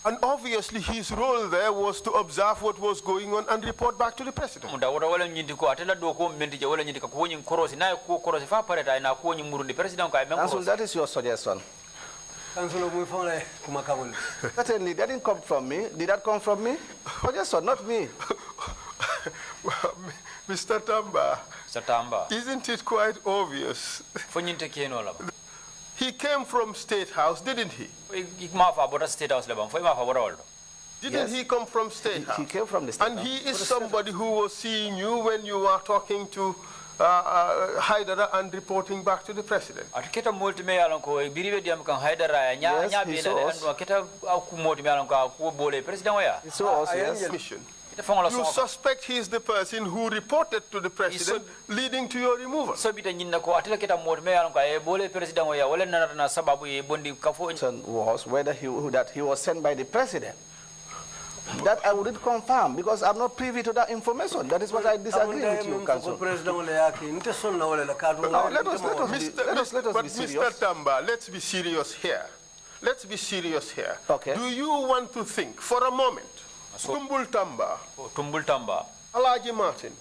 Speaker 1: And obviously his role there was to observe what was going on and report back to the president.
Speaker 2: And so that is your suggestion. Certainly, that didn't come from me. Did that come from me? Suggestion, not me.
Speaker 1: Mr. Tamba, isn't it quite obvious? He came from State House, didn't he? Didn't he come from State House?
Speaker 2: He came from the State
Speaker 1: And
Speaker 2: House.
Speaker 1: he is somebody who was seeing you when you were talking to Haidara and reporting back to the president.
Speaker 2: Yes, he saw us. He saw us, yes.
Speaker 1: Mission. You suspect he is the person who reported to the president leading to your removal.
Speaker 2: Was whether he was sent by the president. That I wouldn't confirm because I'm not privy to that information. That is what I disagree with you, Council. Let us be serious.
Speaker 1: Mr. Tamba, let's be serious here. Let's be serious here.
Speaker 2: Okay.
Speaker 1: Do you want to think for a moment, Tombong Tamba, Alaji Martin,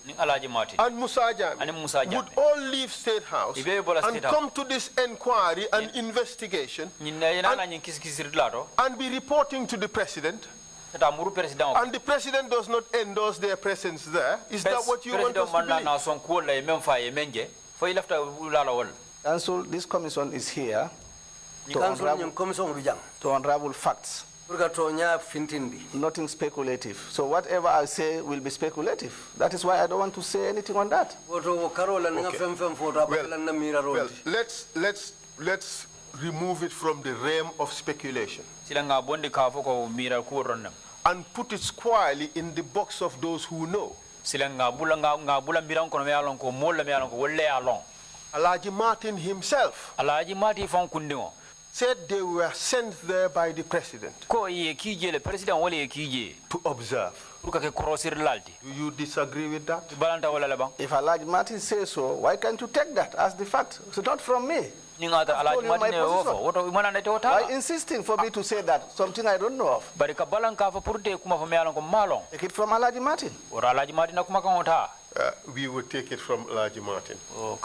Speaker 1: and Musa Jame would all leave State House and come to this inquiry and investigation and be reporting to the president? And the president does not endorse their presence there. Is that what you want us to believe?
Speaker 2: Council, this commission is here to unravel facts. Nothing speculative. So whatever I say will be speculative. That is why I don't want to say anything on that.
Speaker 1: Okay. Well, let's remove it from the realm of speculation and put it squarely in the box of those who know. Alaji Martin himself said they were sent there by the president to observe. Do you disagree with that?
Speaker 2: If Alaji Martin says so, why can't you take that as the fact? It's not from me. Why insisting for me to say that, something I don't know of? Take it from Alaji Martin.
Speaker 1: We would take it from Alaji Martin. And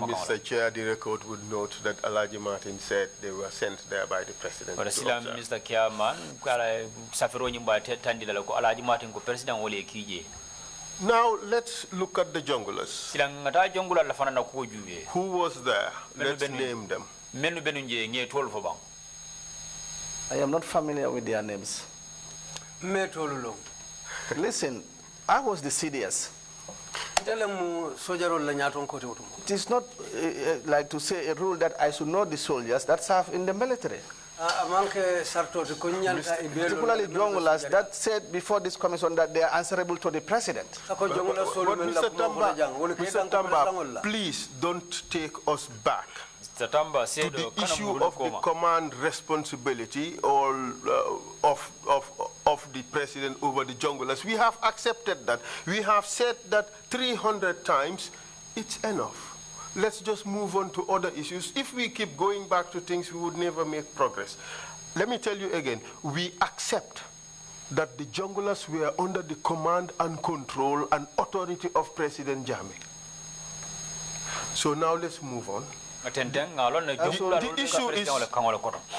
Speaker 1: Mr. Chair, the record would note that Alaji Martin said they were sent there by the president.
Speaker 4: Mr. Chairman,
Speaker 1: Now let's look at the junglers. Who was there? Let's name them.
Speaker 2: I am not familiar with their names. Listen, I was the CDS. It is not like to say a rule that I should know the soldiers that serve in the military. Particularly junglers that said before this commission that they are answerable to the president.
Speaker 1: Mr. Tamba, please don't take us back to the issue of the command responsibility or of the president over the junglers. We have accepted that. We have said that 300 times. It's enough. Let's just move on to other issues. If we keep going back to things, we would never make progress. Let me tell you again, we accept that the junglers were under the command and control and authority of President Jammeh. So now let's move on. The issue is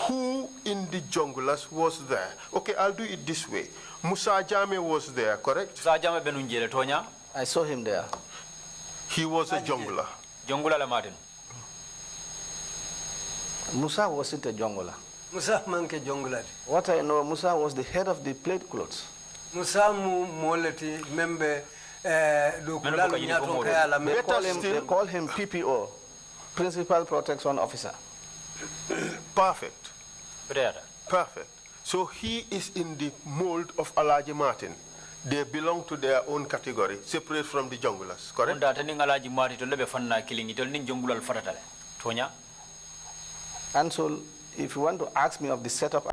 Speaker 1: who in the junglers was there. Okay, I'll do it this way. Musa Jammeh was there, correct?
Speaker 2: I saw him there.
Speaker 1: He was a jungler.
Speaker 2: Musa wasn't a jungler.
Speaker 3: Musa manke jungler.
Speaker 2: What I know, Musa was the head of the plate clothes.
Speaker 3: Musa mu moleti membe they
Speaker 2: call him PPO, Principal Protection Officer.
Speaker 1: Perfect.
Speaker 4: Perfect.
Speaker 1: So he is in the mold of Alaji Martin. They belong to their own category, separate from the junglers, correct?
Speaker 2: And so, if you want to ask me of the setup,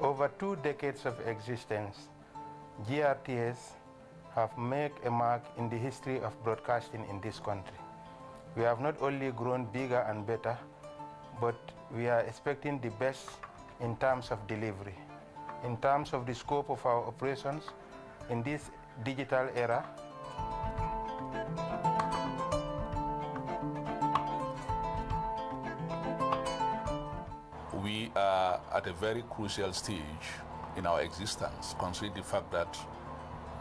Speaker 5: Over 2 decades of existence, GRTS have made a mark in the history of broadcasting in this country. We have not only grown bigger and better, but we are expecting the best in terms of delivery. In terms of the scope of our operations in this digital era,
Speaker 6: we are at a very crucial stage in our existence, considering the fact that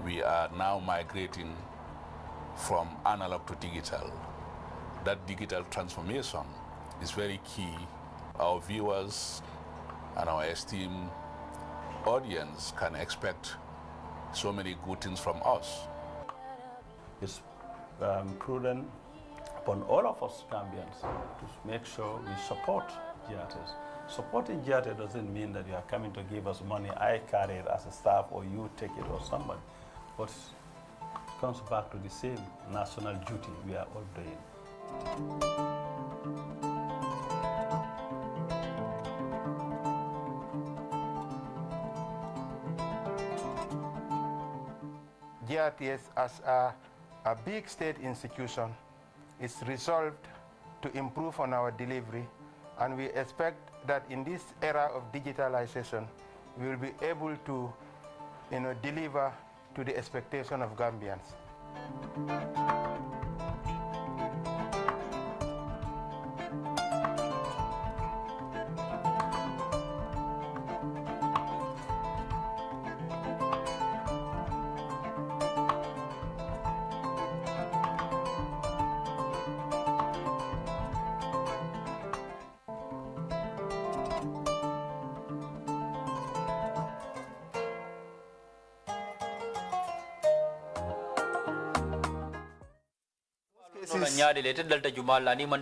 Speaker 6: we are now migrating from analog to digital. That digital transformation is very key. Our viewers and our esteemed audience can expect so many good things from us.
Speaker 7: It's prudent upon all of us Gambians to make sure we support GRTS. Supporting GRTS doesn't mean that you are coming to give us money, I carry it as a staff, or you take it, or somebody. But it comes back to the same national duty we are all doing.
Speaker 5: GRTS as a big state institution is resolved to improve on our delivery, and we expect that in this era of digitalization, we will be able to deliver to the expectation of Gambians.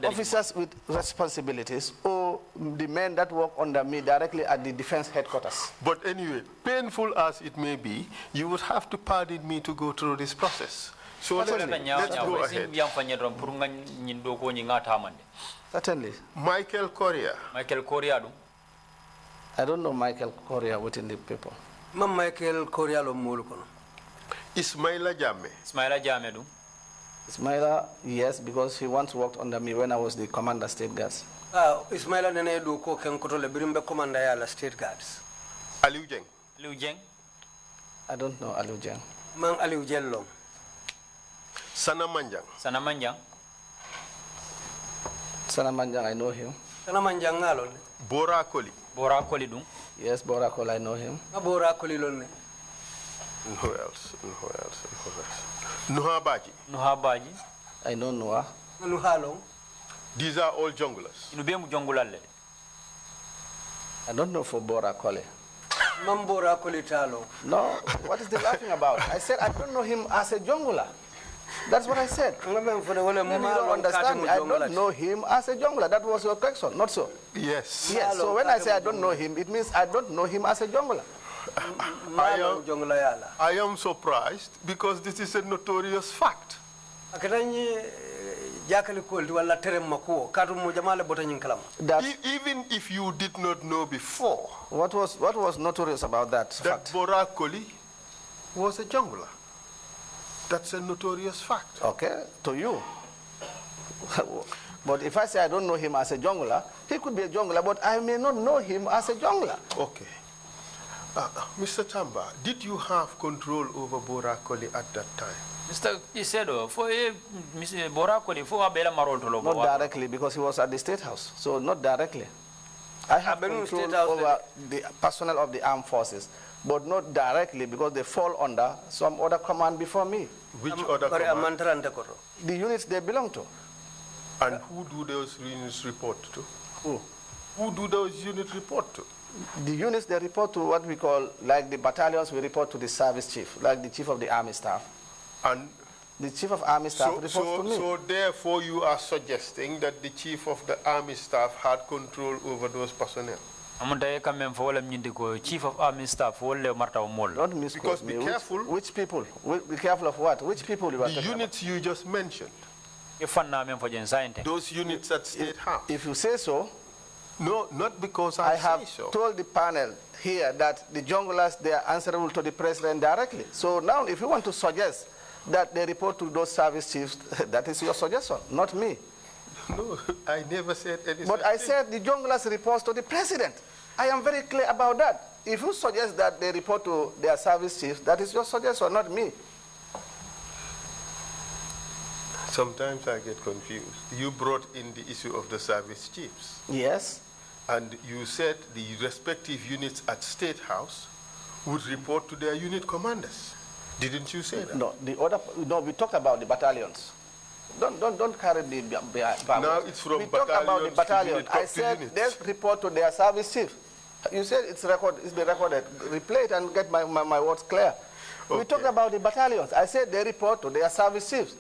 Speaker 2: Officers with responsibilities or the men that work under me directly at the defense headquarters.
Speaker 1: But anyway, painful as it may be, you would have to pardon me to go through this process. So let's go ahead.
Speaker 2: Certainly.
Speaker 1: Michael Correa.
Speaker 4: Michael Correa.
Speaker 2: I don't know Michael Correa within the people.
Speaker 3: Michael Correa lo mulukono.
Speaker 1: Ismaila Jammeh.
Speaker 4: Ismaila Jammeh do.
Speaker 2: Ismaila, yes, because he once worked under me when I was the commander state guards.
Speaker 3: Ismaila nene do ko ken koto le birimbe commander ya la state guards.
Speaker 1: Aliou Jeng.
Speaker 4: Aliou Jeng.
Speaker 2: I don't know Aliou Jeng.
Speaker 3: Man Aliou Jeng long.
Speaker 1: Sana Manjang.
Speaker 4: Sana Manjang.
Speaker 2: Sana Manjang, I know him.
Speaker 3: Sana Manjang ngalon.
Speaker 1: Bora Koli.
Speaker 4: Bora Koli do.
Speaker 2: Yes, Bora Koli, I know him.
Speaker 3: Bora Koli lon.
Speaker 1: Who else? Nuha Baji.
Speaker 4: Nuha Baji.
Speaker 2: I know Noah.
Speaker 3: Nuha long.
Speaker 1: These are all junglers.
Speaker 2: I don't know for Bora Koli.
Speaker 3: Mambora Koli talo.
Speaker 2: No, what is the laughing about? I said I don't know him as a jungler. That's what I said. Maybe you don't understand me. I don't know him as a jungler. That was your question, not so?
Speaker 1: Yes.
Speaker 2: Yes, so when I say I don't know him, it means I don't know him as a jungler.
Speaker 1: I am surprised because this is a notorious fact.
Speaker 2: That
Speaker 1: even if you did not know before,
Speaker 2: what was notorious about that fact?
Speaker 1: That Bora Koli was a jungler. That's a notorious fact.
Speaker 2: Okay, to you. But if I say I don't know him as a jungler, he could be a jungler, but I may not know him as a jungler.
Speaker 1: Okay. Mr. Tamba, did you have control over Borakoli at that time?
Speaker 4: Mr. Isedo, for Mr. Borakoli, for Abela Marol to
Speaker 2: Not directly, because he was at the State House. So not directly. I have control over the personnel of the armed forces, but not directly because they fall under some other command before me.
Speaker 1: Which other command?
Speaker 2: The units they belong to.
Speaker 1: And who do those units report to?
Speaker 2: Who?
Speaker 1: Who do those units report to?
Speaker 2: The units, they report to what we call, like the battalions, we report to the service chief, like the chief of the army staff.
Speaker 1: And
Speaker 2: the chief of army staff reports to me.
Speaker 1: So therefore you are suggesting that the chief of the army staff had control over those personnel?
Speaker 4: Chief of army staff,
Speaker 2: don't misquote
Speaker 1: because
Speaker 2: me.
Speaker 1: Be careful.
Speaker 2: Which people? Be careful of what? Which people you are talking
Speaker 1: about? The units you just mentioned. Those units at State House.
Speaker 2: If you say so.
Speaker 1: No, not because
Speaker 2: I
Speaker 1: say
Speaker 2: have
Speaker 1: so.
Speaker 2: told the panel here that the junglers, they are answerable to the president directly. So now if you want to suggest that they report to those service chiefs, that is your suggestion, not me.
Speaker 1: No, I never said anything.
Speaker 2: But I said the junglers reports to the president. I am very clear about that. If you suggest that they report to their service chiefs, that is your suggestion, not me.
Speaker 1: Sometimes I get confused. You brought in the issue of the service chiefs.
Speaker 2: Yes.
Speaker 1: And you said the respective units at State House would report to their unit commanders. Didn't you say that?
Speaker 2: No, we talked about the battalions. Don't carry the
Speaker 1: now it's from
Speaker 2: we talked about the battalion. I said they report to their service chief. You said it's been recorded. Replay it and get my words clear. Okay. We talked about the battalions. I said they report to their service chiefs.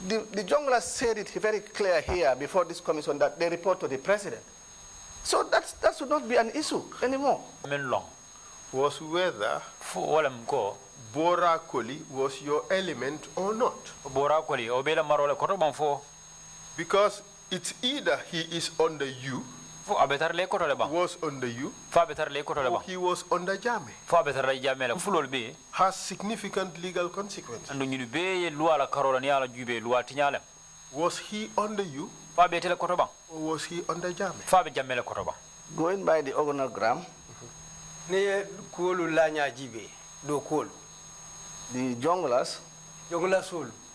Speaker 2: The junglers said it very clear here before this commission that they report to the president. So that should not be an issue anymore.
Speaker 1: Was whether Borakoli was your element or not. Because it's either he is under you, was under you, or he was under Jame. Has significant legal consequences. Was he under you, or was he under Jame?
Speaker 2: Going by the organogram, the junglers,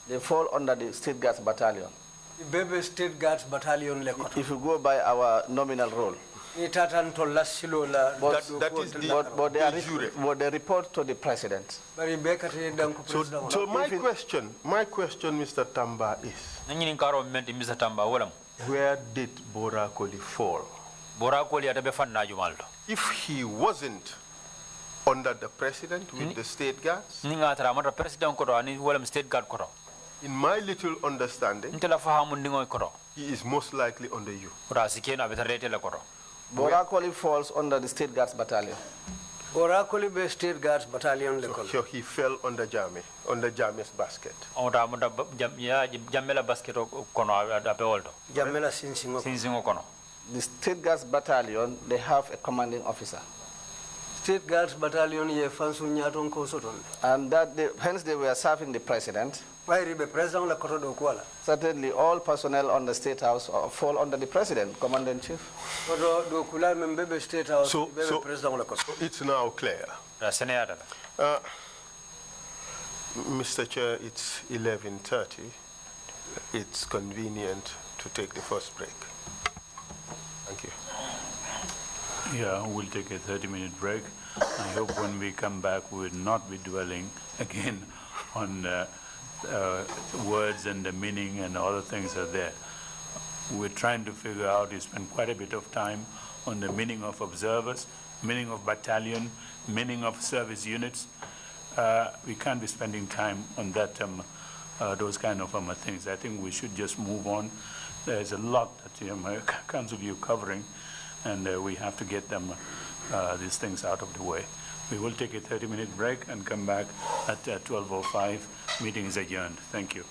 Speaker 2: they fall under the State Guards Battalion.
Speaker 3: The State Guards Battalion.
Speaker 2: If you go by our nominal role.
Speaker 1: That is
Speaker 2: but they report to the president.
Speaker 1: So my question, Mr. Tamba, is where did Borakoli fall? If he wasn't under the president with the state guards, in my little understanding, he is most likely under you.
Speaker 2: Borakoli falls under the State Guards Battalion.
Speaker 3: Borakoli be State Guards Battalion.
Speaker 1: So he fell under Jame, under Jame's basket.
Speaker 4: Jamela basket
Speaker 3: Jamela Sinsingo.
Speaker 2: The State Guards Battalion, they have a commanding officer.
Speaker 3: State Guards Battalion ye fansu nyaton ko soton.
Speaker 2: And hence they were serving the president. Certainly all personnel on the State House fall under the president, Commander-in-Chief.
Speaker 1: So it's now clear. Mr. Chair, it's 11:30. It's convenient to take the first break. Thank you.
Speaker 7: Yeah, we'll take a 30-minute break. I hope when we come back we will not be dwelling again on words and the meaning and other things are there. We're trying to figure out, we spend quite a bit of time on the meaning of observers, meaning of battalion, meaning of service units. We can't be spending time on that, those kind of things. I think we should just move on. There's a lot that Council of you covering, and we have to get them these things out of the way. We will take a 30-minute break and come back at 12:05. Meeting is adjourned. Thank you.